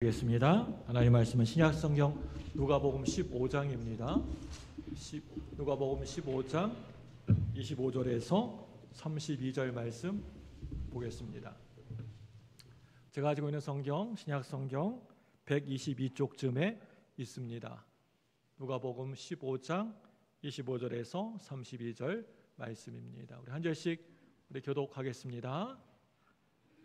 보겠습니다. 하나님 말씀은 신약성경 누가복음 15장입니다. 누가복음 15장 25절에서 32절 말씀 보겠습니다. 제가 가지고 있는 성경, 신약성경 122쪽쯤에 있습니다. 누가복음 15장 25절에서 32절 말씀입니다. 우리 한 절씩 우리 교독하겠습니다.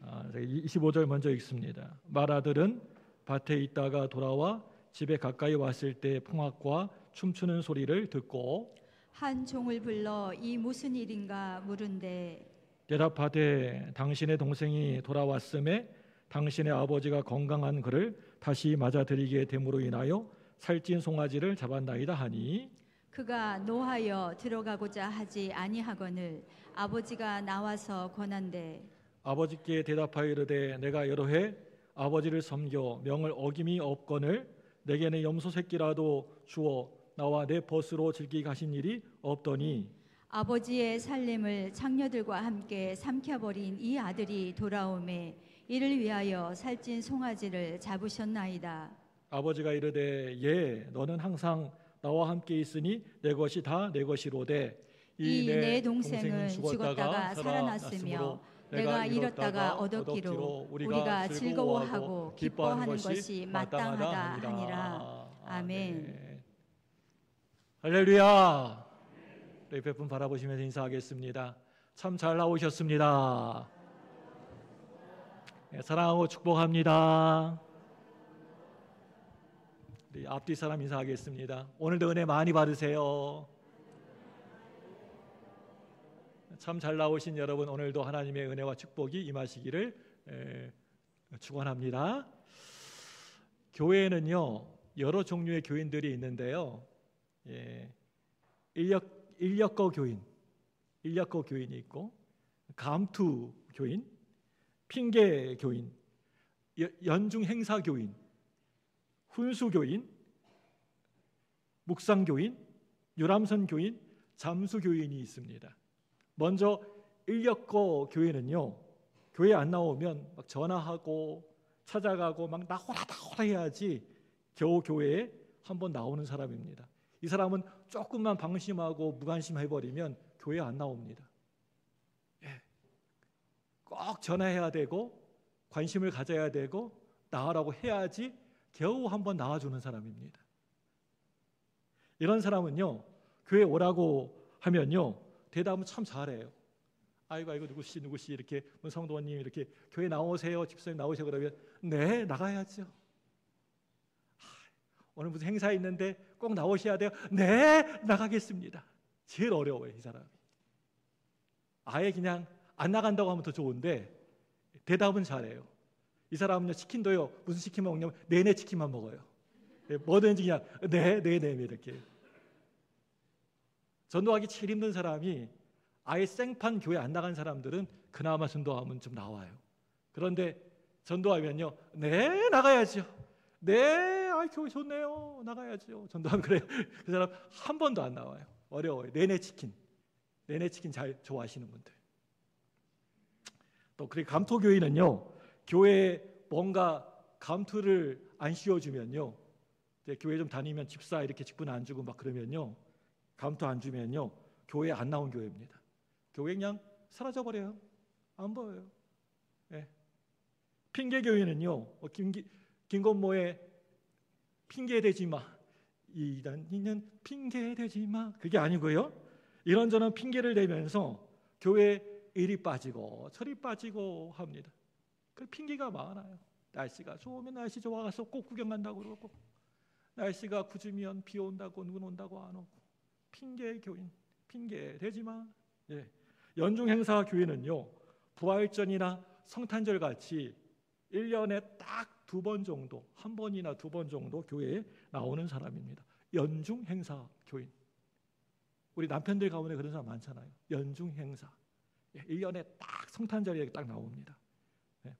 25절 먼저 읽습니다. 맏아들은 밭에 있다가 돌아와 집에 가까이 왔을 때 풍악과 춤추는 소리를 듣고 한 종을 불러 이 무슨 일인가 물은데 대답하되 당신의 동생이 돌아왔음에 당신의 아버지가 건강한 그를 다시 맞아들이게 됨으로 인하여 살찐 송아지를 잡았나이다 하니 그가 노하여 들어가고자 하지 아니하거늘 아버지가 나와서 권한대 아버지께 대답하여 이르되 내가 여러 해 아버지를 섬겨 명을 어김이 없거늘 내게는 염소 새끼라도 주어 나와 내 벗으로 즐기게 하신 일이 없더니 아버지의 살림을 장녀들과 함께 삼켜버린 이 아들이 돌아오매 이를 위하여 살찐 송아지를 잡으셨나이다. 아버지가 이르되 예 너는 항상 나와 함께 있으니 내 것이 다 내 것이로되 이 내 동생은 죽었다가 살아났으며 내가 잃었다가 얻었기로 우리가 즐거워하고 기뻐하는 것이 마땅하다 하니라. 아멘. 할렐루야. 옆에 분 바라보시면서 인사하겠습니다. 참 잘 나오셨습니다. 사랑하고 축복합니다. 우리 앞뒤 사람 인사하겠습니다. 오늘도 은혜 많이 받으세요. 참 잘 나오신 여러분, 오늘도 하나님의 은혜와 축복이 임하시기를 축원합니다. 교회에는요 여러 종류의 교인들이 있는데요, 인력거 교인이 있고, 감투 교인, 핑계 교인, 연중 행사 교인, 훈수 교인, 묵상 교인, 유람선 교인, 잠수 교인이 있습니다. 먼저 인력거 교회는요, 교회 안 나오면 막 전화하고 찾아가고 막 나오라 해야지 겨우 교회에 한번 나오는 사람입니다. 이 사람은 조금만 방심하고 무관심해버리면 교회 안 나옵니다. 꼭 전화해야 되고 관심을 가져야 되고 나으라고 해야지 겨우 한번 나와주는 사람입니다. 이런 사람은요 교회 오라고 하면요 대답은 참 잘해요. 아이고 누구씨 이렇게 성도님 이렇게 교회 나오세요, 집사님 나오세요 그러면 네 나가야죠. 오늘 무슨 행사 있는데 꼭 나오셔야 돼요. 네 나가겠습니다. 제일 어려워요 이 사람이. 아예 그냥 안 나간다고 하면 더 좋은데 대답은 잘해요. 이 사람은요 치킨도요 무슨 치킨 먹냐면 내내 치킨만 먹어요. 뭐든지 그냥 네 이렇게. 전도하기 제일 힘든 사람이 아예 생판 교회 안 나간 사람들은 그나마 전도하면 좀 나와요. 그런데 전도하면요 네 나가야죠. 네 교회 좋네요 나가야죠. 전도하면 그래요. 그 사람 한 번도 안 나와요. 어려워요. 내내 치킨 잘 좋아하시는 분들. 또 그리고 감토교인은요 교회에 뭔가 감투를 안 씌워주면요, 교회 좀 다니면 집사 이렇게 직분 안 주고 막 그러면요 감투 안 주면요 교회 안 나온 교회입니다. 교회 그냥 사라져버려요. 안 보여요. 핑계교회는요 김건모의 핑계대지 마 이단이는 핑계대지 마 그게 아니고요, 이런저런 핑계를 대면서 교회 이리 빠지고 저리 빠지고 합니다. 그 핑계가 많아요. 날씨가 좋으면 날씨 좋아서 꼭 구경 간다고 그러고, 날씨가 구주면 비 온다고 눈 온다고 안 오고. 핑계 교인, 핑계 대지 마. 연중 행사 교회는요 부활절이나 성탄절 같이 1년에 딱 2번 정도, 한 번이나 2번 정도 교회에 나오는 사람입니다. 연중 행사 교인. 우리 남편들 가운데 그런 사람 많잖아요. 연중 행사. 1년에 딱 성탄절에 딱 나옵니다.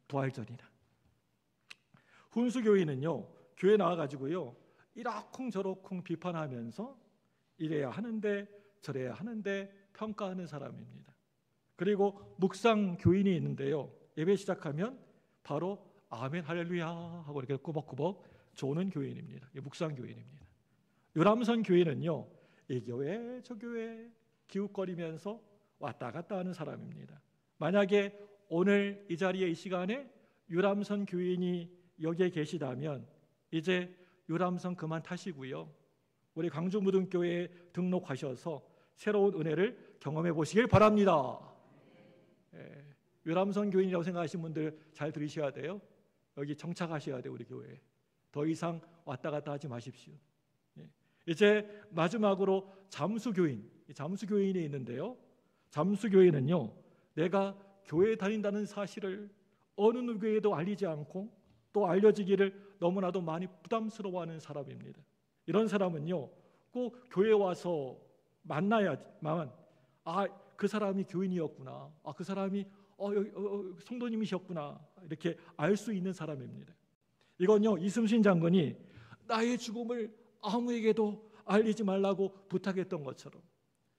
부활절이나. 훈수교인은요 교회 나와가지고요 이러쿵저러쿵 비판하면서 이래야 하는데 저래야 하는데 평가하는 사람입니다. 그리고 묵상 교인이 있는데요, 예배 시작하면 바로 아멘 할렐루야 하고 이렇게 꾸벅꾸벅 조는 교인입니다. 묵상 교인입니다. 유람선 교인은요, 이 교회 저 교회 기웃거리면서 왔다 갔다 하는 사람입니다. 만약에 오늘 이 자리에 이 시간에 유람선 교인이 여기에 계시다면 이제 유람선 그만 타시고요, 우리 광주무등교회에 등록하셔서 새로운 은혜를 경험해 보시길 바랍니다. 유람선 교인이라고 생각하시는 분들 잘 들으셔야 돼요. 여기 정착하셔야 돼요. 우리 교회에 더 이상 왔다 갔다 하지 마십시오. 이제 마지막으로 잠수교인, 잠수교인이 있는데요, 잠수교인은요, 내가 교회에 다닌다는 사실을 어느 누구에도 알리지 않고 또 알려지기를 너무나도 많이 부담스러워하는 사람입니다. 이런 사람은요, 꼭 교회에 와서 만나야만 그 사람이 교인이었구나, 그 사람이 성도님이셨구나 이렇게 알 수 있는 사람입니다. 이건요, 이순신 장군이 나의 죽음을 아무에게도 알리지 말라고 부탁했던 것처럼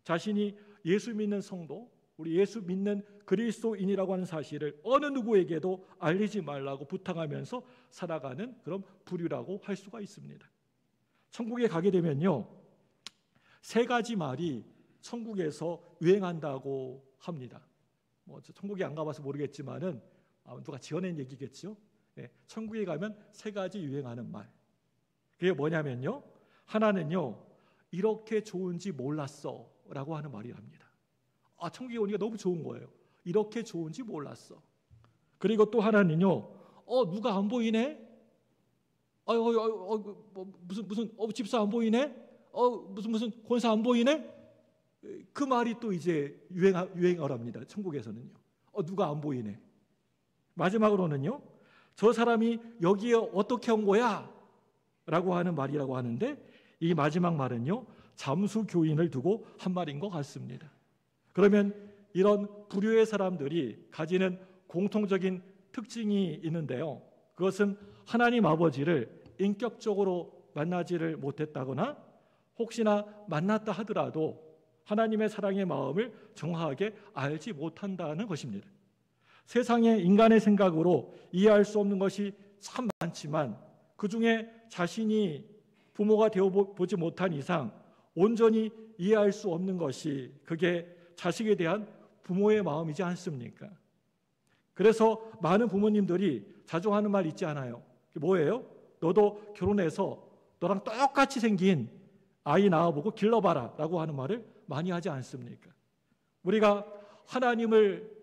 자신이 예수 믿는 성도, 우리 예수 믿는 그리스도인이라고 하는 사실을 어느 누구에게도 알리지 말라고 부탁하면서 살아가는 그런 부류라고 할 수가 있습니다. 천국에 가게 되면요, 세 가지 말이 천국에서 유행한다고 합니다. 천국에 안 가봐서 모르겠지만은 누가 지어낸 얘기겠죠. 천국에 가면 세 가지 유행하는 말. 그게 뭐냐면요, 하나는요, 이렇게 좋은지 몰랐어 라고 하는 말이랍니다. 천국에 오니까 너무 좋은 거예요. 이렇게 좋은지 몰랐어. 그리고 또 하나는요, 누가 안 보이네? 무슨 집사 안 보이네? 무슨 권사 안 보이네? 그 말이 또 이제 유행어랍니다. 천국에서는요. 누가 안 보이네. 마지막으로는요, 저 사람이 여기에 어떻게 온 거야? 라고 하는 말이라고 하는데, 이 마지막 말은요, 잠수교인을 두고 한 말인 것 같습니다. 그러면 이런 부류의 사람들이 가지는 공통적인 특징이 있는데요, 그것은 하나님 아버지를 인격적으로 만나지를 못했다거나 혹시나 만났다 하더라도 하나님의 사랑의 마음을 정확하게 알지 못한다는 것입니다. 세상의 인간의 생각으로 이해할 수 없는 것이 참 많지만 그 중에 자신이 부모가 되어보지 못한 이상 온전히 이해할 수 없는 것이 그게 자식에 대한 부모의 마음이지 않습니까? 그래서 많은 부모님들이 자주 하는 말 있지 않아요? 뭐예요? 너도 결혼해서 너랑 똑같이 생긴 아이 낳아보고 길러봐라 라고 하는 말을 많이 하지 않습니까? 우리가 하나님을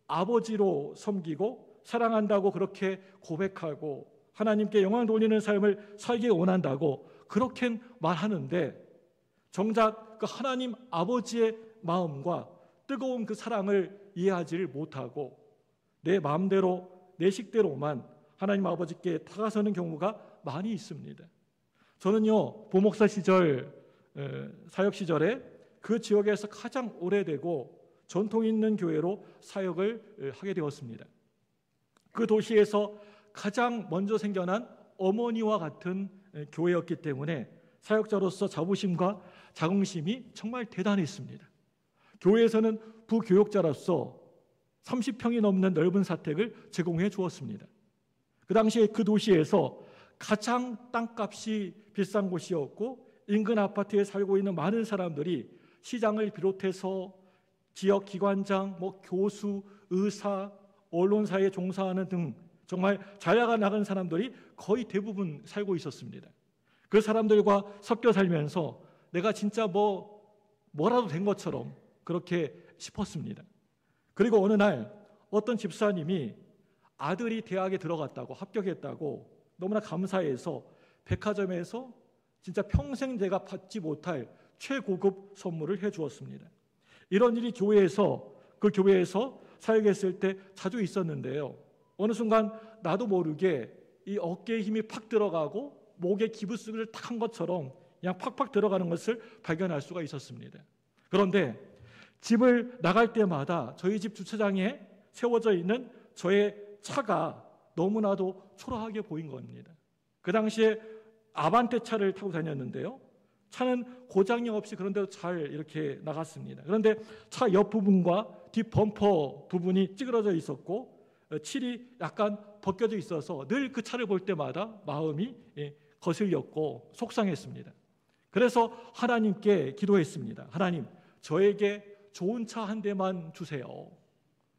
아버지로 섬기고 사랑한다고 그렇게 고백하고 하나님께 영광 돌리는 삶을 살기 원한다고 그렇게 말하는데 정작 그 하나님 아버지의 마음과 뜨거운 그 사랑을 이해하지를 못하고 내 마음대로 내 식대로만 하나님 아버지께 다가서는 경우가 많이 있습니다. 저는요, 부목사 시절 사역 시절에 그 지역에서 가장 오래되고 전통 있는 교회로 사역을 하게 되었습니다. 그 도시에서 가장 먼저 생겨난 어머니와 같은 교회였기 때문에 사역자로서 자부심과 자긍심이 정말 대단했습니다. 교회에서는 부교역자로서 30평이 넘는 넓은 사택을 제공해 주었습니다. 그 당시에 그 도시에서 가장 땅값이 비싼 곳이었고 인근 아파트에 살고 있는 많은 사람들이 시장을 비롯해서 지역 기관장, 교수, 의사, 언론사에 종사하는 등 정말 잘 나가는 사람들이 거의 대부분 살고 있었습니다. 그 사람들과 섞여 살면서 내가 진짜 뭐라도 된 것처럼 그렇게 싶었습니다. 그리고 어느 날 어떤 집사님이 아들이 대학에 들어갔다고, 합격했다고 너무나 감사해서 백화점에서 진짜 평생 내가 받지 못할 최고급 선물을 해주었습니다. 이런 일이 그 교회에서 사역했을 때 자주 있었는데요, 어느 순간 나도 모르게 이 어깨에 힘이 팍 들어가고 목에 기부스를 탁 한 것처럼 그냥 팍팍 들어가는 것을 발견할 수가 있었습니다. 그런데 집을 나갈 때마다 저희 집 주차장에 세워져 있는 저의 차가 너무나도 초라하게 보인 겁니다. 그 당시에 아반떼 차를 타고 다녔는데요, 차는 고장이 없이 그런데도 잘 이렇게 나갔습니다. 그런데 차 옆부분과 뒷 범퍼 부분이 찌그러져 있었고 칠이 약간 벗겨져 있어서 늘 그 차를 볼 때마다 마음이 거슬렸고 속상했습니다. 그래서 하나님께 기도했습니다. 하나님, 저에게 좋은 차 한 대만 주세요.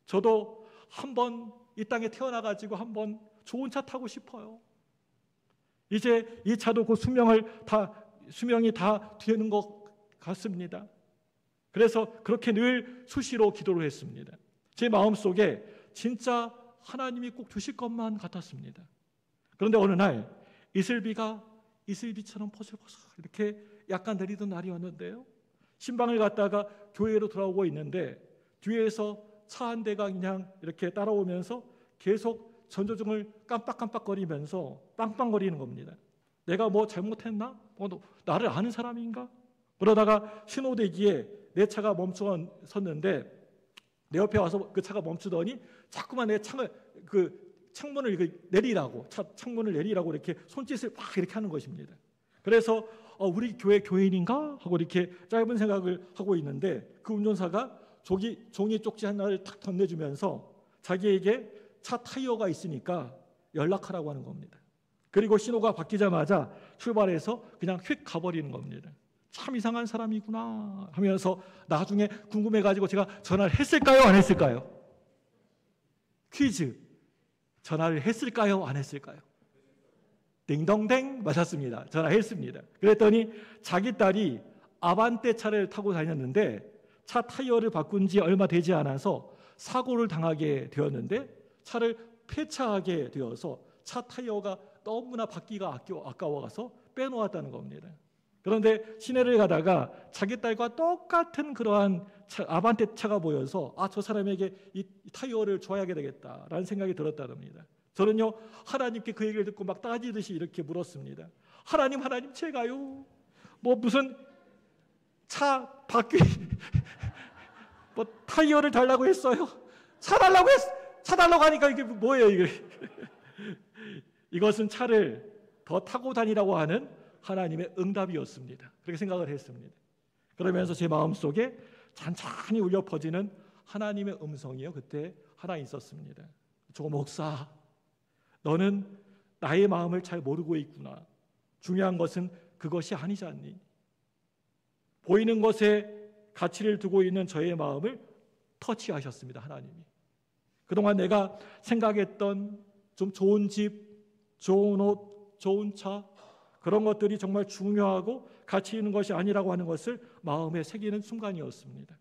저도 한번 이 땅에 태어나가지고 한번 좋은 차 타고 싶어요. 이제 이 차도 곧 수명이 다 되는 것 같습니다. 그래서 그렇게 늘 수시로 기도를 했습니다. 제 마음속에 진짜 하나님이 꼭 주실 것만 같았습니다. 그런데 어느 날 이슬비가 이슬비처럼 포슬포슬 이렇게 약간 내리던 날이었는데요. 신방을 갔다가 교회로 돌아오고 있는데 뒤에서 차 한 대가 그냥 이렇게 따라오면서 계속 전조등을 깜빡깜빡거리면서 빵빵거리는 겁니다. 내가 뭐 잘못했나? 나를 아는 사람인가? 그러다가 신호대기에 내 차가 멈춰섰는데 내 옆에 와서 그 차가 멈추더니 자꾸만 내 창문을 내리라고, 창문을 내리라고 이렇게 손짓을 막 이렇게 하는 것입니다. 그래서 우리 교회 교인인가 하고 이렇게 짧은 생각을 하고 있는데 그 운전사가 종이 쪽지 하나를 탁 건네주면서 자기에게 차 타이어가 있으니까 연락하라고 하는 겁니다. 그리고 신호가 바뀌자마자 출발해서 그냥 휙 가버리는 겁니다. 참 이상한 사람이구나 하면서 나중에 궁금해가지고 제가 전화를 했을까요? 안 했을까요? 퀴즈. 전화를 했을까요? 안 했을까요? 딩동댕 맞았습니다. 전화했습니다. 그랬더니 자기 딸이 아반떼 차를 타고 다녔는데 차 타이어를 바꾼 지 얼마 되지 않아서 사고를 당하게 되었는데 차를 폐차하게 되어서 차 타이어가 너무나 바퀴가 아까워서 빼놓았다는 겁니다. 그런데 시내를 가다가 자기 딸과 똑같은 그러한 아반떼 차가 보여서 저 사람에게 이 타이어를 줘야 되겠다라는 생각이 들었답니다. 저는요 하나님께 그 얘기를 듣고 막 따지듯이 이렇게 물었습니다. 하나님 제가요 뭐 무슨 차 바퀴 뭐 타이어를 달라고 했어요? 차 달라고 하니까 이게 뭐예요 이게? 이것은 차를 더 타고 다니라고 하는 하나님의 응답이었습니다. 그렇게 생각을 했습니다. 그러면서 제 마음속에 잔잔히 울려 퍼지는 하나님의 음성이요 그때 하나 있었습니다. 조 목사, 너는 나의 마음을 잘 모르고 있구나. 중요한 것은 그것이 아니지 않니? 보이는 것에 가치를 두고 있는 저의 마음을 터치하셨습니다. 하나님이. 그동안 내가 생각했던 좀 좋은 집, 좋은 옷, 좋은 차 그런 것들이 정말 중요하고 가치 있는 것이 아니라고 하는 것을 마음에 새기는 순간이었습니다.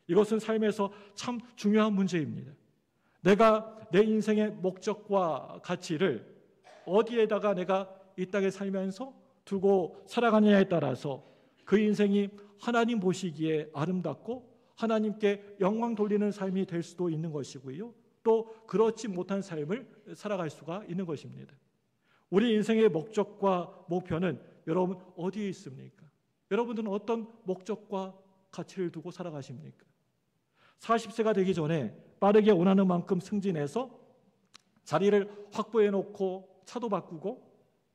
이것은 삶에서 참 중요한 문제입니다. 내가 내 인생의 목적과 가치를 어디에다가 내가 이 땅에 살면서 두고 살아가느냐에 따라서 그 인생이 하나님 보시기에 아름답고 하나님께 영광 돌리는 삶이 될 수도 있는 것이고요. 또 그렇지 못한 삶을 살아갈 수가 있는 것입니다. 우리 인생의 목적과 목표는 여러분 어디에 있습니까? 여러분들은 어떤 목적과 가치를 두고 살아가십니까? 40세가 되기 전에 빠르게 원하는 만큼 승진해서 자리를 확보해 놓고 차도 바꾸고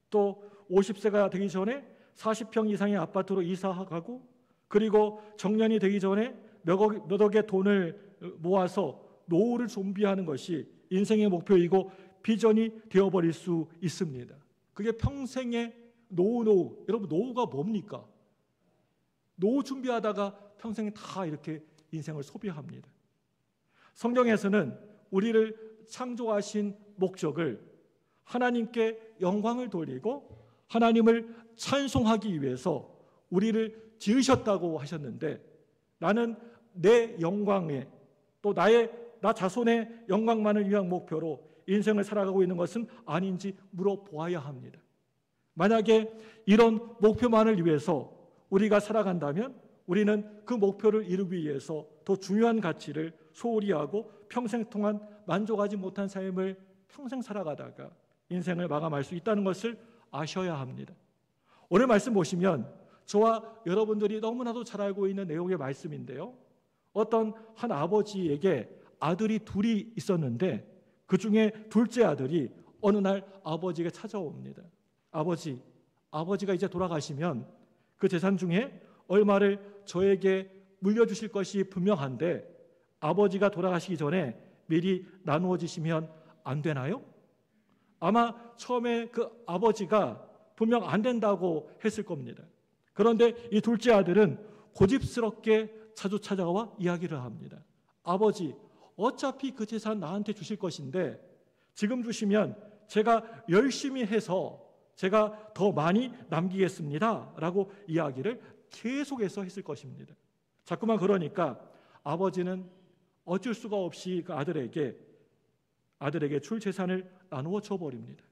또 50세가 되기 전에 40평 이상의 아파트로 이사가고 그리고 정년이 되기 전에 몇 억의 돈을 모아서 노후를 준비하는 것이 인생의 목표이고 비전이 되어버릴 수 있습니다. 그게 평생의 노후. 여러분 노후가 뭡니까? 노후 준비하다가 평생 다 이렇게 인생을 소비합니다. 성경에서는 우리를 창조하신 목적을 하나님께 영광을 돌리고 하나님을 찬송하기 위해서 우리를 지으셨다고 하셨는데 나는 내 영광에 또 나 자손의 영광만을 위한 목표로 인생을 살아가고 있는 것은 아닌지 물어보아야 합니다. 만약에 이런 목표만을 위해서 우리가 살아간다면 우리는 그 목표를 이루기 위해서 더 중요한 가치를 소홀히 하고 평생 동안 만족하지 못한 삶을 평생 살아가다가 인생을 마감할 수 있다는 것을 아셔야 합니다. 오늘 말씀 보시면 저와 여러분들이 너무나도 잘 알고 있는 내용의 말씀인데요. 어떤 한 아버지에게 아들이 둘이 있었는데 그 중에 둘째 아들이 어느 날 아버지에게 찾아옵니다. 아버지가 이제 돌아가시면 그 재산 중에 얼마를 저에게 물려주실 것이 분명한데 아버지가 돌아가시기 전에 미리 나누어지시면 안 되나요? 아마 처음에 그 아버지가 분명 안 된다고 했을 겁니다. 그런데 이 둘째 아들은 고집스럽게 자주 찾아와 이야기를 합니다. 아버지, 어차피 그 재산 나한테 주실 것인데 지금 주시면 제가 열심히 해서 제가 더 많이 남기겠습니다 라고 이야기를 계속해서 했을 것입니다. 자꾸만 그러니까 아버지는 어쩔 수가 없이 그 아들에게 줄 재산을 나누어 줘버립니다.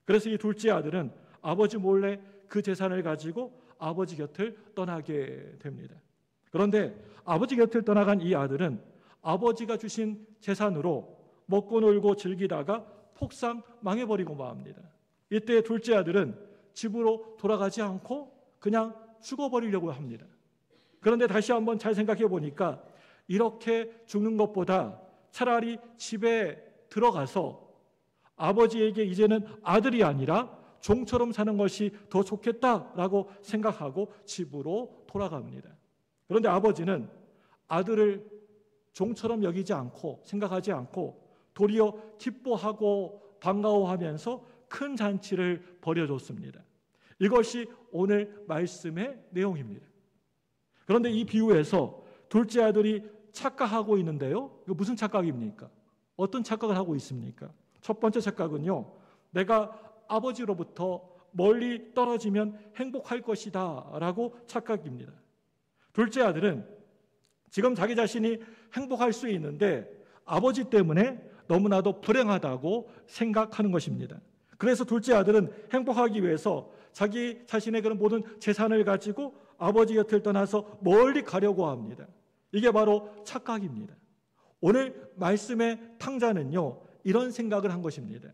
그래서 이 둘째 아들은 아버지 몰래 그 재산을 가지고 아버지 곁을 떠나게 됩니다. 그런데 아버지 곁을 떠나간 이 아들은 아버지가 주신 재산으로 먹고 놀고 즐기다가 폭삭 망해버리고 맙니다. 이때 둘째 아들은 집으로 돌아가지 않고 그냥 죽어버리려고 합니다. 그런데 다시 한번 잘 생각해 보니까 이렇게 죽는 것보다 차라리 집에 들어가서 아버지에게 이제는 아들이 아니라 종처럼 사는 것이 더 좋겠다라고 생각하고 집으로 돌아갑니다. 그런데 아버지는 아들을 종처럼 여기지 않고 생각하지 않고 도리어 기뻐하고 반가워하면서 큰 잔치를 벌여줬습니다. 이것이 오늘 말씀의 내용입니다. 그런데 이 비유에서 둘째 아들이 착각하고 있는데요. 이거 무슨 착각입니까? 어떤 착각을 하고 있습니까? 첫 번째 착각은요. 내가 아버지로부터 멀리 떨어지면 행복할 것이다 라고 착각입니다. 둘째 아들은 지금 자기 자신이 행복할 수 있는데 아버지 때문에 너무나도 불행하다고 생각하는 것입니다. 그래서 둘째 아들은 행복하기 위해서 자기 자신의 그런 모든 재산을 가지고 아버지 곁을 떠나서 멀리 가려고 합니다. 이게 바로 착각입니다. 오늘 말씀의 탕자는요, 이런 생각을 한 것입니다.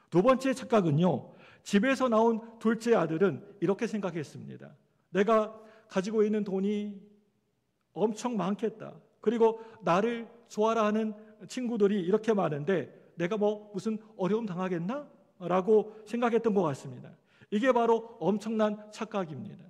두 번째 착각은요, 집에서 나온 둘째 아들은 이렇게 생각했습니다. 내가 가지고 있는 돈이 엄청 많겠다. 그리고 나를 좋아라 하는 친구들이 이렇게 많은데 내가 뭐 무슨 어려움 당하겠나? 라고 생각했던 것 같습니다. 이게 바로 엄청난 착각입니다.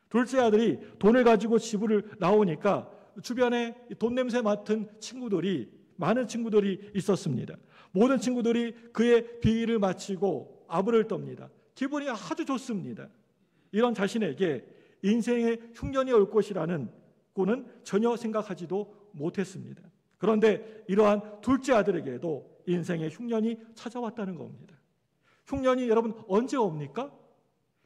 둘째 아들이 돈을 가지고 집을 나오니까 주변에 돈 냄새 맡은 친구들이 많은 친구들이 있었습니다. 모든 친구들이 그의 비위를 마치고 아부를 떱니다. 기분이 아주 좋습니다. 이런 자신에게 인생의 흉년이 올 것이라는 꼴은 전혀 생각하지도 못했습니다. 그런데 이러한 둘째 아들에게도 인생의 흉년이 찾아왔다는 겁니다. 흉년이 여러분 언제 옵니까?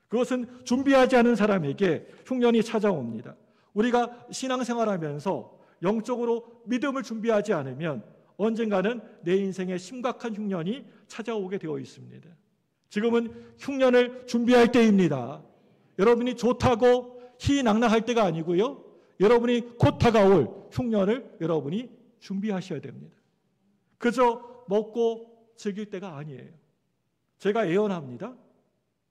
그것은 준비하지 않은 사람에게 흉년이 찾아옵니다. 우리가 신앙생활하면서 영적으로 믿음을 준비하지 않으면 언젠가는 내 인생에 심각한 흉년이 찾아오게 되어 있습니다. 지금은 흉년을 준비할 때입니다. 여러분이 좋다고 희낭낭할 때가 아니고요. 여러분이 곧 다가올 흉년을 여러분이 준비하셔야 됩니다. 그저 먹고 즐길 때가 아니에요. 제가 예언합니다.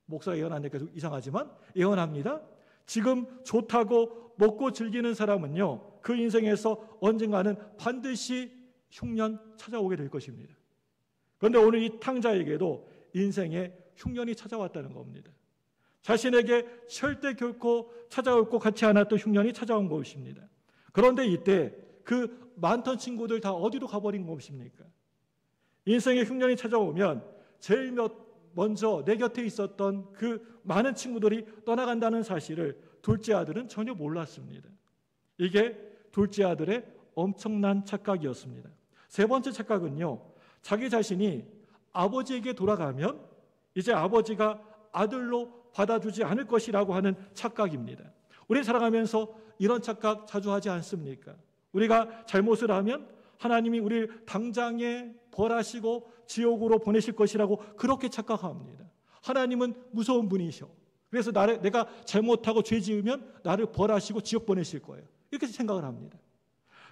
목사가 예언하니까 좀 이상하지만 예언합니다. 지금 좋다고 먹고 즐기는 사람은요, 그 인생에서 언젠가는 반드시 흉년 찾아오게 될 것입니다. 그런데 오늘 이 탕자에게도 인생에 흉년이 찾아왔다는 겁니다. 자신에게 절대 결코 찾아올 것 같지 않았던 흉년이 찾아온 것입니다. 그런데 이때 그 많던 친구들 다 어디로 가버린 것입니까? 인생에 흉년이 찾아오면 제일 먼저 내 곁에 있었던 그 많은 친구들이 떠나간다는 사실을 둘째 아들은 전혀 몰랐습니다. 이게 둘째 아들의 엄청난 착각이었습니다. 세 번째 착각은요, 자기 자신이 아버지에게 돌아가면 이제 아버지가 아들로 받아주지 않을 것이라고 하는 착각입니다. 우리 살아가면서 이런 착각 자주 하지 않습니까? 우리가 잘못을 하면 하나님이 우리를 당장에 벌하시고 지옥으로 보내실 것이라고 그렇게 착각합니다. 하나님은 무서운 분이셔. 그래서 내가 잘못하고 죄 지으면 나를 벌하시고 지옥 보내실 거예요. 이렇게 생각을 합니다.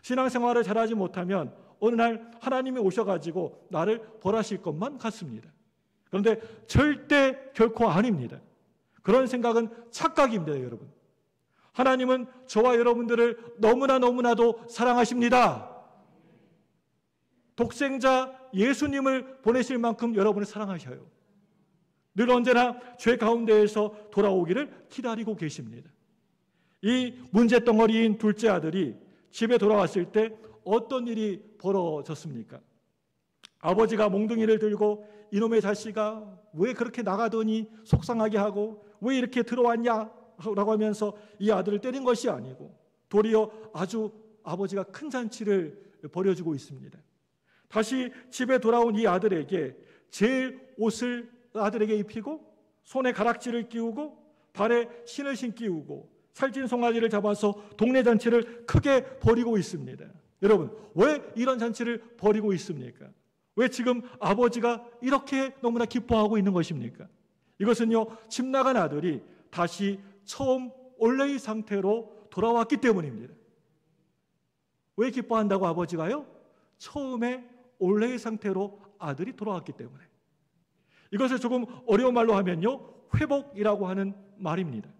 신앙생활을 잘하지 못하면 어느 날 하나님이 오셔가지고 나를 벌하실 것만 같습니다. 그런데 절대 결코 아닙니다. 그런 생각은 착각입니다, 여러분. 하나님은 저와 여러분들을 너무나도 사랑하십니다. 독생자 예수님을 보내실 만큼 여러분을 사랑하셔요. 늘 언제나 죄 가운데에서 돌아오기를 기다리고 계십니다. 이 문제덩어리인 둘째 아들이 집에 돌아왔을 때 어떤 일이 벌어졌습니까? 아버지가 몽둥이를 들고 이놈의 자식아 왜 그렇게 나가더니 속상하게 하고 왜 이렇게 들어왔냐 라고 하면서 이 아들을 때린 것이 아니고 도리어 아주 아버지가 큰 잔치를 벌여주고 있습니다. 다시 집에 돌아온 이 아들에게 제일 옷을 아들에게 입히고 손에 가락지를 끼우고 발에 신을 신기우고 살찐 송아지를 잡아서 동네 잔치를 크게 벌이고 있습니다. 여러분, 왜 이런 잔치를 벌이고 있습니까? 왜 지금 아버지가 이렇게 너무나 기뻐하고 있는 것입니까? 이것은요, 집 나간 아들이 다시 처음 원래의 상태로 돌아왔기 때문입니다. 왜 기뻐한다고 아버지가요? 처음에 원래의 상태로 아들이 돌아왔기 때문에. 이것을 조금 어려운 말로 하면요, 회복이라고 하는 말입니다.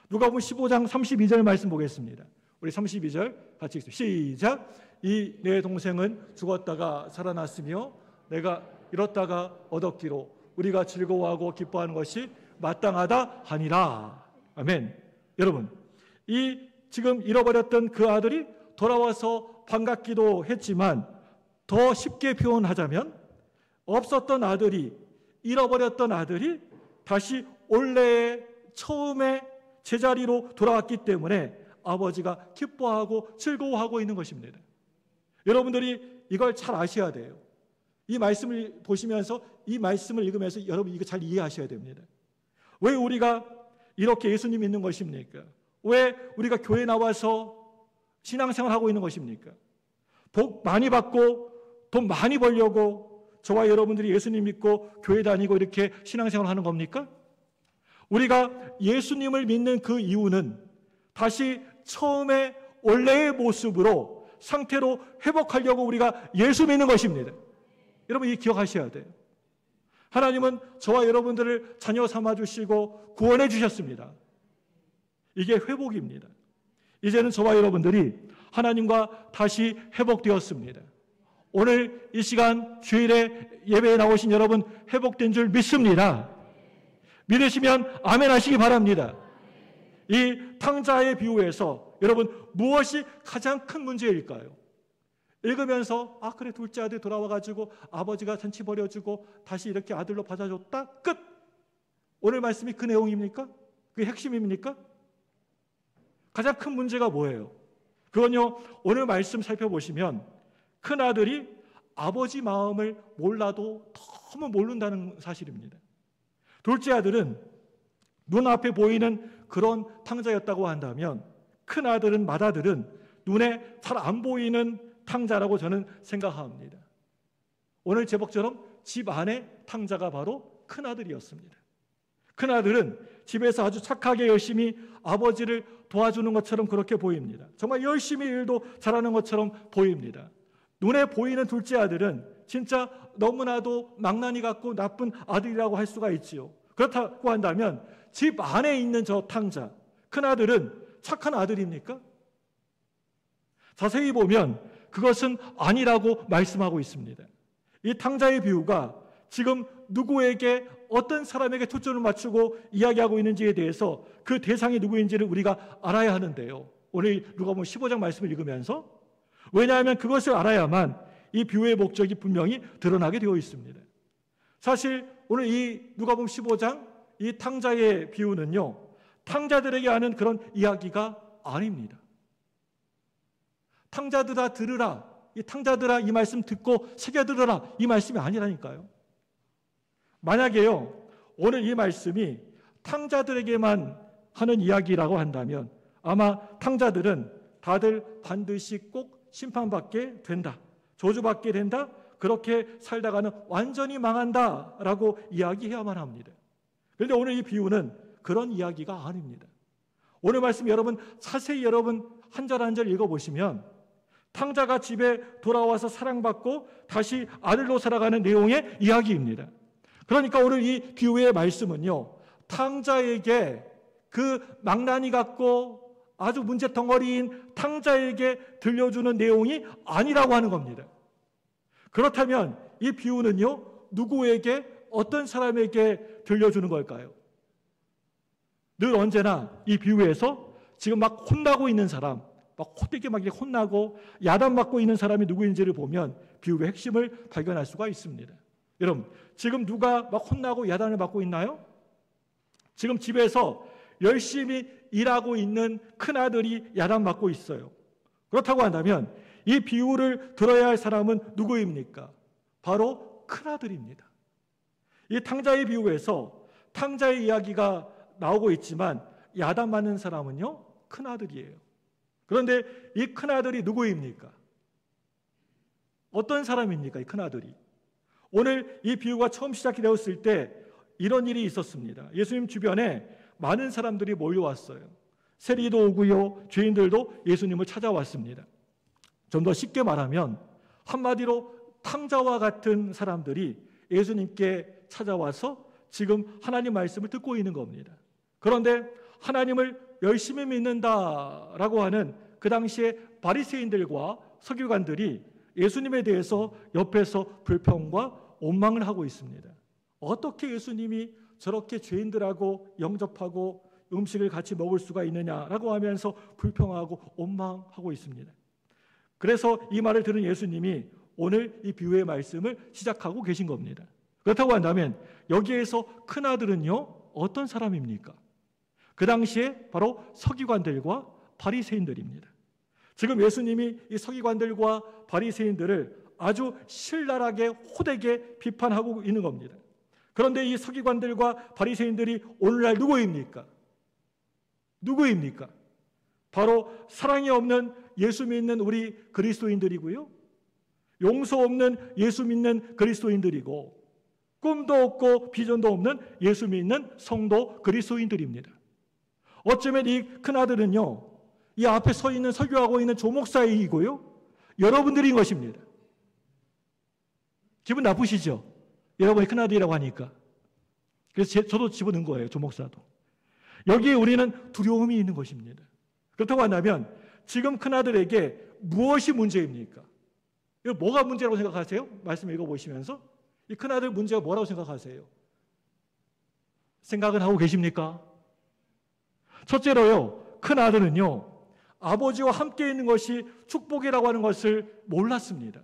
누가복음 15장 32절 말씀 보겠습니다. 우리 32절 같이 읽습니다. 시작. 이 내 동생은 죽었다가 살아났으며 내가 잃었다가 얻었기로 우리가 즐거워하고 기뻐하는 것이 마땅하다 하니라. 아멘. 여러분, 이 지금 잃어버렸던 그 아들이 돌아와서 반갑기도 했지만 더 쉽게 표현하자면 없었던 아들이, 잃어버렸던 아들이 다시 원래의 처음에 제자리로 돌아왔기 때문에 아버지가 기뻐하고 즐거워하고 있는 것입니다. 여러분들이 이걸 잘 아셔야 돼요. 이 말씀을 보시면서, 이 말씀을 읽으면서 여러분 이거 잘 이해하셔야 됩니다. 왜 우리가 이렇게 예수님 믿는 것입니까? 왜 우리가 교회 나와서 신앙생활하고 있는 것입니까? 복 많이 받고 돈 많이 벌려고 저와 여러분들이 예수님 믿고 교회 다니고 이렇게 신앙생활 하는 겁니까? 우리가 예수님을 믿는 그 이유는 다시 처음에 원래의 모습으로 상태로 회복하려고 우리가 예수 믿는 것입니다. 여러분 이 기억하셔야 돼요. 하나님은 저와 여러분들을 자녀 삼아주시고 구원해 주셨습니다. 이게 회복입니다. 이제는 저와 여러분들이 하나님과 다시 회복되었습니다. 오늘 이 시간 주일에 예배에 나오신 여러분 회복된 줄 믿습니다. 믿으시면 아멘 하시기 바랍니다. 이 탕자의 비유에서 여러분 무엇이 가장 큰 문제일까요? 읽으면서 그래 둘째 아들 돌아와가지고 아버지가 잔치 벌여주고 다시 이렇게 아들로 받아줬다 끝. 오늘 말씀이 그 내용입니까? 그게 핵심입니까? 가장 큰 문제가 뭐예요? 그건요, 오늘 말씀 살펴보시면 큰 아들이 아버지 마음을 몰라도 너무 모른다는 사실입니다. 둘째 아들은 눈앞에 보이는 그런 탕자였다고 한다면 큰 아들은, 맏아들은 눈에 잘 안 보이는 탕자라고 저는 생각합니다. 오늘 제목처럼 집 안에 탕자가 바로 큰 아들이었습니다. 큰 아들은 집에서 아주 착하게 열심히 아버지를 도와주는 것처럼 그렇게 보입니다. 정말 열심히 일도 잘하는 것처럼 보입니다. 눈에 보이는 둘째 아들은 진짜 너무나도 망나니 같고 나쁜 아들이라고 할 수가 있지요. 그렇다고 한다면 집 안에 있는 저 탕자, 큰 아들은 착한 아들입니까? 자세히 보면 그것은 아니라고 말씀하고 있습니다. 이 탕자의 비유가 지금 누구에게 어떤 사람에게 초점을 맞추고 이야기하고 있는지에 대해서 그 대상이 누구인지를 우리가 알아야 하는데요. 오늘 누가복음 15장 말씀을 읽으면서, 왜냐하면 그것을 알아야만 이 비유의 목적이 분명히 드러나게 되어 있습니다. 사실 오늘 이 누가복음 15장 이 탕자의 비유는요, 탕자들에게 하는 그런 이야기가 아닙니다. 탕자들아 들으라, 이 탕자들아 이 말씀 듣고 새겨들으라, 이 말씀이 아니라니까요. 만약에요, 오늘 이 말씀이 탕자들에게만 하는 이야기라고 한다면 아마 탕자들은 다들 반드시 꼭 심판받게 된다, 저주받게 된다, 그렇게 살다가는 완전히 망한다라고 이야기해야만 합니다. 그런데 오늘 이 비유는 그런 이야기가 아닙니다. 오늘 말씀 여러분 자세히 여러분 한 절 한 절 읽어보시면 탕자가 집에 돌아와서 사랑받고 다시 아들로 살아가는 내용의 이야기입니다. 그러니까 오늘 이 비유의 말씀은요, 탕자에게, 그 망나니 같고 아주 문제덩어리인 탕자에게 들려주는 내용이 아니라고 하는 겁니다. 그렇다면 이 비유는요, 누구에게, 어떤 사람에게 들려주는 걸까요? 늘 언제나 이 비유에서 지금 막 혼나고 있는 사람, 막 호되게 막 혼나고 야단맞고 있는 사람이 누구인지를 보면 비유의 핵심을 발견할 수가 있습니다. 여러분, 지금 누가 막 혼나고 야단을 받고 있나요? 지금 집에서 열심히 일하고 있는 큰아들이 야단맞고 있어요. 그렇다고 한다면 이 비유를 들어야 할 사람은 누구입니까? 바로 큰아들입니다. 이 탕자의 비유에서 탕자의 이야기가 나오고 있지만 야단맞는 사람은요, 큰아들이에요. 그런데 이 큰아들이 누구입니까? 어떤 사람입니까? 이 큰아들이. 오늘 이 비유가 처음 시작이 되었을 때 이런 일이 있었습니다. 예수님 주변에 많은 사람들이 몰려왔어요. 세리도 오고요, 죄인들도 예수님을 찾아왔습니다. 좀 더 쉽게 말하면 한마디로 탕자와 같은 사람들이 예수님께 찾아와서 지금 하나님 말씀을 듣고 있는 겁니다. 그런데 하나님을 열심히 믿는다라고 하는 그 당시에 바리새인들과 서기관들이 예수님에 대해서 옆에서 불평과 원망을 하고 있습니다. 어떻게 예수님이 저렇게 죄인들하고 영접하고 음식을 같이 먹을 수가 있느냐라고 하면서 불평하고 원망하고 있습니다. 그래서 이 말을 들은 예수님이 오늘 이 비유의 말씀을 시작하고 계신 겁니다. 그렇다고 한다면 여기에서 큰아들은요, 어떤 사람입니까? 그 당시에 바로 서기관들과 바리새인들입니다. 지금 예수님이 이 서기관들과 바리새인들을 아주 신랄하게 호되게 비판하고 있는 겁니다. 그런데 이 서기관들과 바리새인들이 오늘날 누구입니까? 누구입니까? 바로 사랑이 없는 예수 믿는 우리 그리스도인들이고요, 용서 없는 예수 믿는 그리스도인들이고, 꿈도 없고 비전도 없는 예수 믿는 성도 그리스도인들입니다. 어쩌면 이 큰아들은요, 이 앞에 서 있는 설교하고 있는 조목사이고요, 여러분들인 것입니다. 기분 나쁘시죠? 여러분이 큰아들이라고 하니까. 그래서 저도 집어넣은 거예요, 조목사도. 여기에 우리는 두려움이 있는 것입니다. 그렇다고 한다면 지금 큰아들에게 무엇이 문제입니까? 이거 뭐가 문제라고 생각하세요? 말씀 읽어보시면서 이 큰아들 문제가 뭐라고 생각하세요? 생각은 하고 계십니까? 첫째로요, 큰아들은요, 아버지와 함께 있는 것이 축복이라고 하는 것을 몰랐습니다.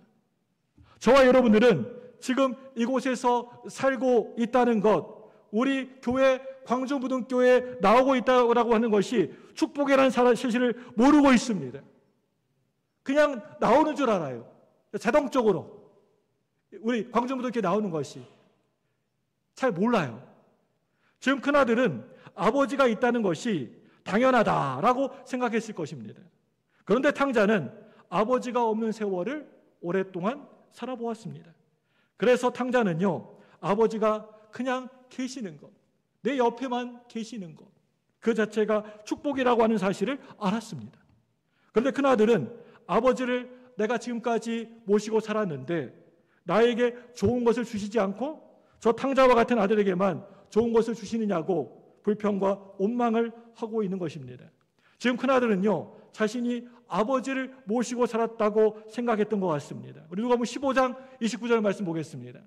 저와 여러분들은 지금 이곳에서 살고 있다는 것, 우리 교회 광주무등교회에 나오고 있다고 하는 것이 축복이라는 사실을 모르고 있습니다. 그냥 나오는 줄 알아요. 자동적으로 우리 광주무등교회에 나오는 것이 잘 몰라요. 지금 큰아들은 아버지가 있다는 것이 당연하다라고 생각했을 것입니다. 그런데 탕자는 아버지가 없는 세월을 오랫동안 살아보았습니다. 그래서 탕자는요, 아버지가 그냥 계시는 것, 내 옆에만 계시는 것, 그 자체가 축복이라고 하는 사실을 알았습니다. 그런데 큰아들은 아버지를 내가 지금까지 모시고 살았는데 나에게 좋은 것을 주시지 않고 저 탕자와 같은 아들에게만 좋은 것을 주시느냐고 불평과 원망을 하고 있는 것입니다. 지금 큰아들은요, 자신이 아버지를 모시고 살았다고 생각했던 것 같습니다. 우리 누가복음 15장 29절 말씀 보겠습니다.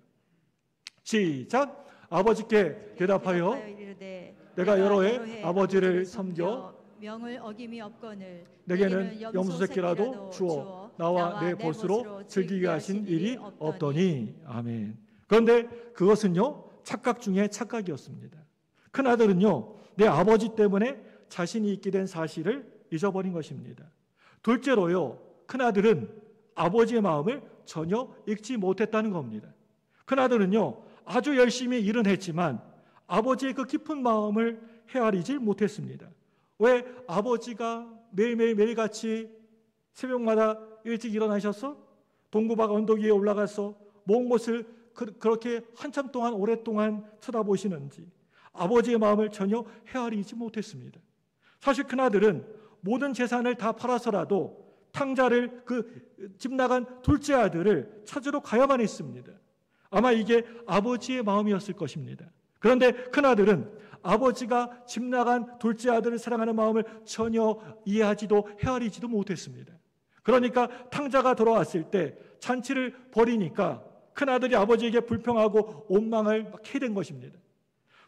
시작. 아버지께 대답하여 이르되 내가 여러 해 아버지를 섬겨 명을 어김이 없거늘 내게는 염소새끼라도 주어 나와 내 벗으로 즐기게 하신 일이 없더니. 아멘. 그런데 그것은요, 착각 중에 착각이었습니다. 큰아들은요, 내 아버지 때문에 자신이 있게 된 사실을 잊어버린 것입니다. 둘째로요, 큰아들은 아버지의 마음을 전혀 읽지 못했다는 겁니다. 큰아들은요, 아주 열심히 일은 했지만 아버지의 그 깊은 마음을 헤아리지 못했습니다. 왜 아버지가 매일같이 새벽마다 일찍 일어나셔서 동구박 언덕 위에 올라가서 먼 곳을 그렇게 한참 동안 오랫동안 쳐다보시는지 아버지의 마음을 전혀 헤아리지 못했습니다. 사실 큰아들은 모든 재산을 다 팔아서라도 탕자를, 그 집 나간 둘째 아들을 찾으러 가야만 했습니다. 아마 이게 아버지의 마음이었을 것입니다. 그런데 큰아들은 아버지가 집 나간 둘째 아들을 사랑하는 마음을 전혀 이해하지도 헤아리지도 못했습니다. 그러니까 탕자가 돌아왔을 때 잔치를 벌이니까 큰아들이 아버지에게 불평하고 원망을 막 해야 된 것입니다.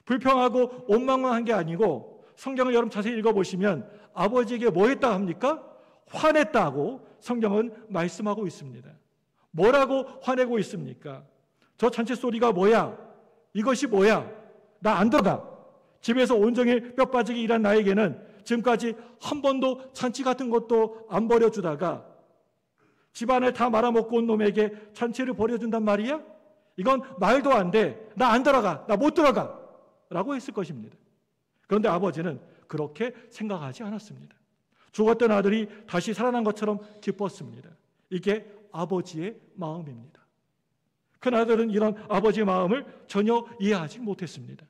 불평하고 원망만 한 게 아니고 성경을 여러분 자세히 읽어보시면 아버지에게 뭐 했다 합니까? 화냈다고 성경은 말씀하고 있습니다. 뭐라고 화내고 있습니까? 저 잔치 소리가 뭐야? 이것이 뭐야? 나 안 들어가. 집에서 온종일 뼈 빠지게 일한 나에게는 지금까지 한 번도 잔치 같은 것도 안 벌여주다가 집안을 다 말아먹고 온 놈에게 잔치를 벌여준단 말이야? 이건 말도 안 돼. 나 안 들어가. 나 못 들어가. 라고 했을 것입니다. 그런데 아버지는 그렇게 생각하지 않았습니다. 죽었던 아들이 다시 살아난 것처럼 기뻤습니다. 이게 아버지의 마음입니다. 큰아들은 이런 아버지의 마음을 전혀 이해하지 못했습니다.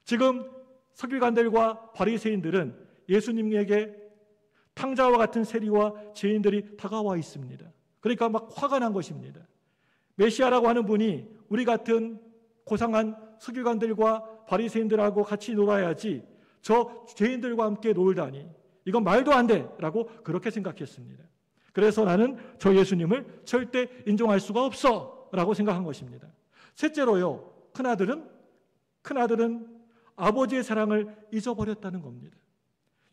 지금 서기관들과 바리새인들은 예수님에게 탕자와 같은 세리와 죄인들이 다가와 있습니다. 그러니까 막 화가 난 것입니다. 메시아라고 하는 분이 우리 같은 고상한 서기관들과 바리새인들하고 같이 놀아야지 저 죄인들과 함께 놀다니 이건 말도 안 돼 라고 그렇게 생각했습니다. 그래서 나는 저 예수님을 절대 인정할 수가 없어 라고 생각한 것입니다. 셋째로요, 큰아들은 아버지의 사랑을 잊어버렸다는 겁니다.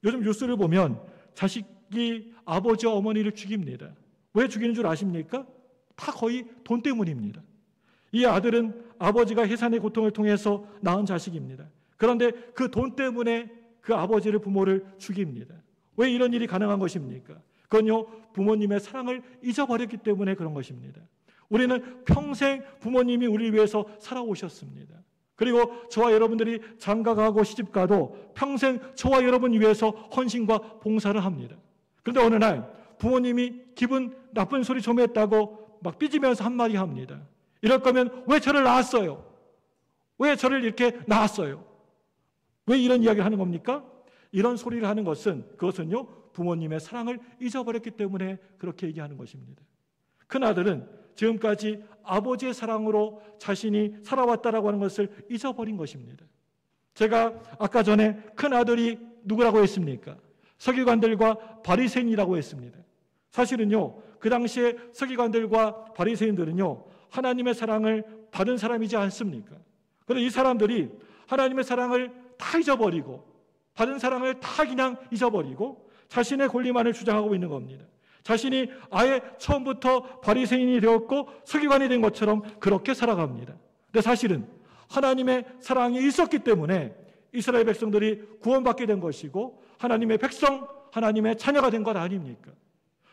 요즘 뉴스를 보면 자식이 아버지와 어머니를 죽입니다. 왜 죽이는 줄 아십니까? 다 거의 돈 때문입니다. 이 아들은 아버지가 해산의 고통을 통해서 낳은 자식입니다. 그런데 그 돈 때문에 그 아버지를, 부모를 죽입니다. 왜 이런 일이 가능한 것입니까? 그건요, 부모님의 사랑을 잊어버렸기 때문에 그런 것입니다. 우리는 평생 부모님이 우리를 위해서 살아오셨습니다. 그리고 저와 여러분들이 장가가고 시집가도 평생 저와 여러분 위해서 헌신과 봉사를 합니다. 그런데 어느 날 부모님이 기분 나쁜 소리 좀 했다고 막 삐지면서 한마디 합니다. 이럴 거면 왜 저를 낳았어요? 왜 저를 이렇게 낳았어요? 왜 이런 이야기를 하는 겁니까? 이런 소리를 하는 그것은요, 부모님의 사랑을 잊어버렸기 때문에 그렇게 얘기하는 것입니다. 큰아들은 지금까지 아버지의 사랑으로 자신이 살아왔다라고 하는 것을 잊어버린 것입니다. 제가 아까 전에 큰아들이 누구라고 했습니까? 서기관들과 바리새인이라고 했습니다. 사실은요, 그 당시에 서기관들과 바리새인들은요, 하나님의 사랑을 받은 사람이지 않습니까? 그런데 이 사람들이 하나님의 사랑을 다 잊어버리고 받은 사랑을 다 그냥 잊어버리고 자신의 권리만을 주장하고 있는 겁니다. 자신이 아예 처음부터 바리새인이 되었고 서기관이 된 것처럼 그렇게 살아갑니다. 근데 사실은 하나님의 사랑이 있었기 때문에 이스라엘 백성들이 구원받게 된 것이고 하나님의 백성, 하나님의 자녀가 된 것 아닙니까?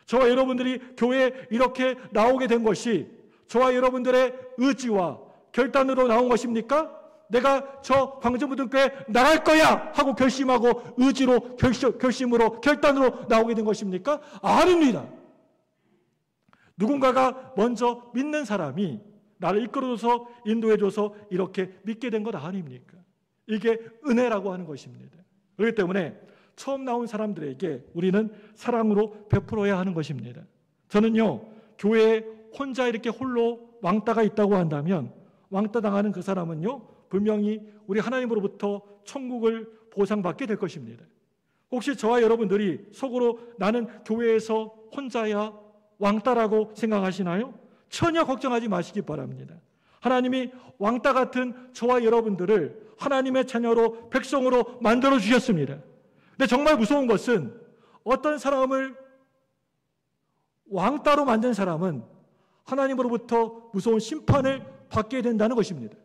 저와 여러분들이 교회에 이렇게 나오게 된 것이 저와 여러분들의 의지와 결단으로 나온 것입니까? 내가 저 광주무등교회 나갈 거야 하고 결심하고 의지로 결심으로 결단으로 나오게 된 것입니까? 아닙니다. 누군가가 먼저 믿는 사람이 나를 이끌어줘서 인도해줘서 이렇게 믿게 된 것 아닙니까? 이게 은혜라고 하는 것입니다. 그렇기 때문에 처음 나온 사람들에게 우리는 사랑으로 베풀어야 하는 것입니다. 저는요, 교회에 혼자 이렇게 홀로 왕따가 있다고 한다면 왕따 당하는 그 사람은요, 분명히 우리 하나님으로부터 천국을 보상받게 될 것입니다. 혹시 저와 여러분들이 속으로 나는 교회에서 혼자야 왕따라고 생각하시나요? 전혀 걱정하지 마시기 바랍니다. 하나님이 왕따 같은 저와 여러분들을 하나님의 자녀로 백성으로 만들어 주셨습니다. 근데 정말 무서운 것은 어떤 사람을 왕따로 만든 사람은 하나님으로부터 무서운 심판을 받게 된다는 것입니다.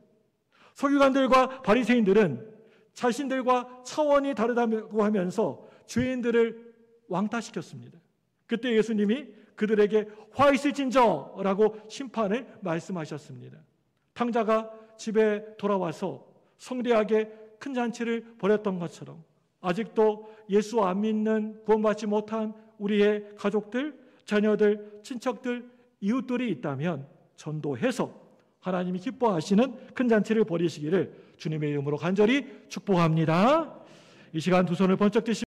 서기관들과 바리새인들은 자신들과 차원이 다르다고 하면서 죄인들을 왕따시켰습니다. 그때 예수님이 그들에게 화 있을진저라고 심판을 말씀하셨습니다. 탕자가 집에 돌아와서 성대하게 큰 잔치를 벌였던 것처럼 아직도 예수 안 믿는 구원받지 못한 우리의 가족들, 자녀들, 친척들, 이웃들이 있다면 전도해서 하나님이 기뻐하시는 큰 잔치를 벌이시기를 주님의 이름으로 간절히 축복합니다. 이 시간 두 손을 번쩍 드시고